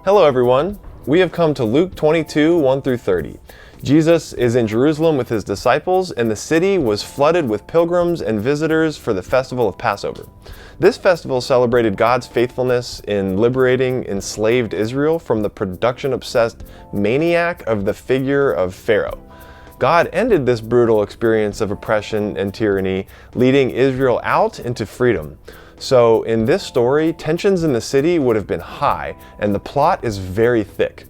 Hello everyone. We have come to Luke 22, 1 through 30. Jesus is in Jerusalem with his disciples, and the city was flooded with pilgrims and visitors for the festival of Passover. This festival celebrated God's faithfulness in liberating enslaved Israel from the production-obsessed maniac of the figure of Pharaoh. God ended this brutal experience of oppression and tyranny, leading Israel out into freedom. So in this story, tensions in the city would have been high, and the plot is very thick.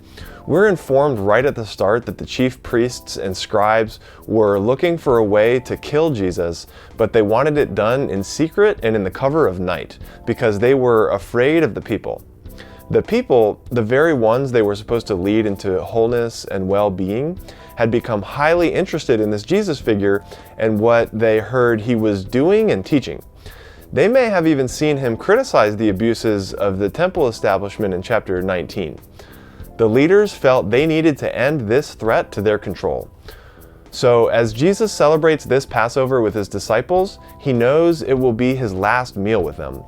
We're informed right at the start that the chief priests and scribes were looking for a way to kill Jesus, but they wanted it done in secret and in the cover of night, because they were afraid of the people. The people, the very ones they were supposed to lead into wholeness and well-being, had become highly interested in this Jesus figure and what they heard he was doing and teaching. They may have even seen him criticize the abuses of the temple establishment in chapter 19. The leaders felt they needed to end this threat to their control. So as Jesus celebrates this Passover with his disciples, he knows it will be his last meal with them.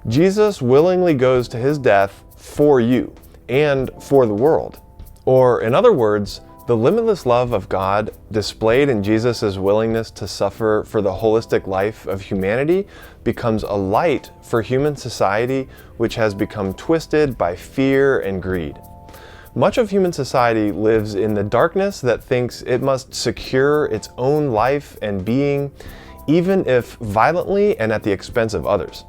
Jesus willingly goes to his death for you and for the world. Or in other words, the limitless love of God displayed in Jesus' willingness to suffer for the holistic life of humanity becomes a light for human society which has become twisted by fear and greed. Much of human society lives in the darkness that thinks it must secure its own life and being, even if violently and at the expense of others.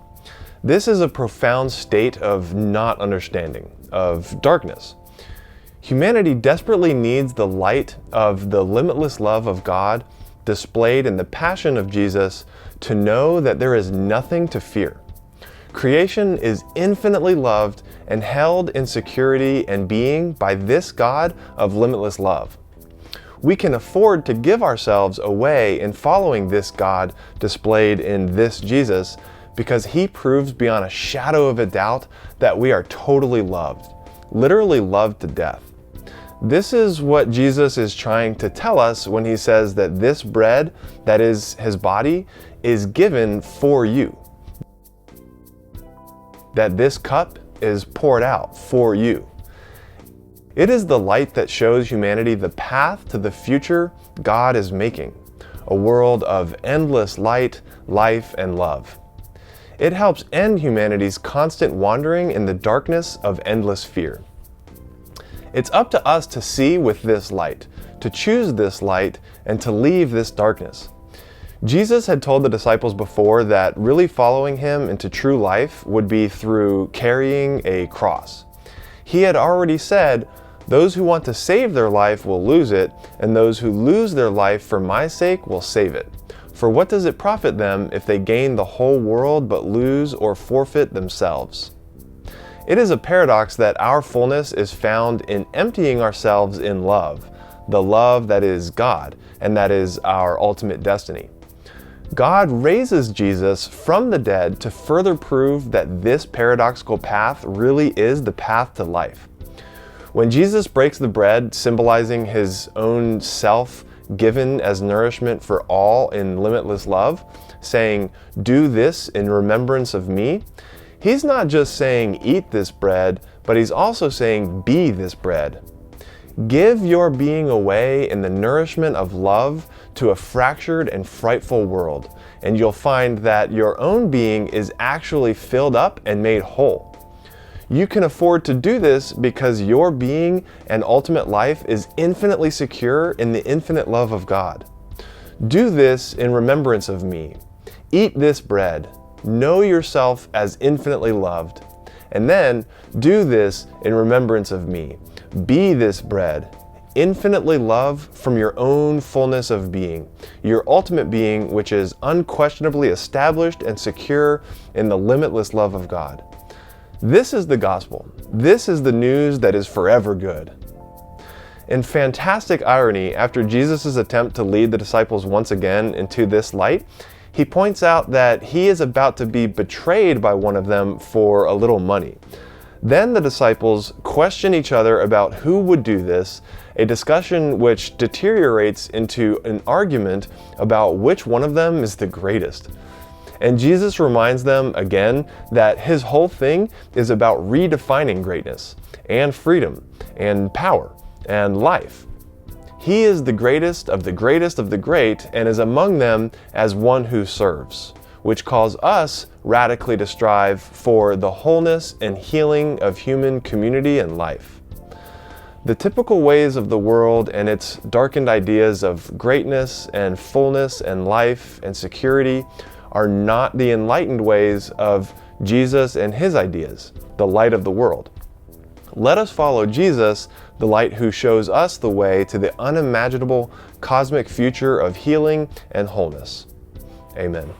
This is a profound state of not understanding, of darkness. Humanity desperately needs the light of the limitless love of God displayed in the passion of Jesus to know that there is nothing to fear. Creation is infinitely loved and held in security and being by this God of limitless love. We can afford to give ourselves away in following this God displayed in this Jesus because he proves beyond a shadow of a doubt that we are totally loved, literally loved to death. This is what Jesus is trying to tell us when he says that this bread, that is his body, is given for you. That this cup is poured out for you. It is the light that shows humanity the path to the future God is making, a world of endless light, life, and love. It helps end humanity's constant wandering in the darkness of endless fear. It's up to us to see with this light, to choose this light, and to leave this darkness. Jesus had told the disciples before that really following him into true life would be through carrying a cross. He had already said, "Those who want to save their life will lose it, and those who lose their life for my sake will save it. For what does it profit them if they gain the whole world but lose or forfeit themselves?" It is a paradox that our fullness is found in emptying ourselves in love, the love that is God, and that is our ultimate destiny. God raises Jesus from the dead to further prove that this paradoxical path really is the path to life. When Jesus breaks the bread, symbolizing his own self given as nourishment for all in limitless love, saying, "Do this in remembrance of me," he's not just saying, "Eat this bread," but he's also saying, "Be this bread." Give your being away in the nourishment of love to a fractured and frightful world, and you'll find that your own being is actually filled up and made whole. You can afford to do this because your being and ultimate life is infinitely secure in the infinite love of God. Do this in remembrance of me. Eat this bread. Know yourself as infinitely loved. And then do this in remembrance of me. Be this bread, infinitely loved from your own fullness of being, your ultimate being which is unquestionably established and secure in the limitless love of God. This is the gospel. This is the news that is forever good. In fantastic irony, after Jesus' attempt to lead the disciples once again into this light, he points out that he is about to be betrayed by one of them for a little money. Then the disciples question each other about who would do this, a discussion which deteriorates into an argument about which one of them is the greatest. And Jesus reminds them again that his whole thing is about redefining greatness and freedom and power and life. He is the greatest of the greatest of the great and is among them as one who serves, which calls us radically to strive for the wholeness and healing of human community and life. The typical ways of the world and its darkened ideas of greatness and fullness and life and security are not the enlightened ways of Jesus and his ideas, the light of the world. Let us follow Jesus, the light who shows us the way to the unimaginable cosmic future of healing and wholeness. Amen.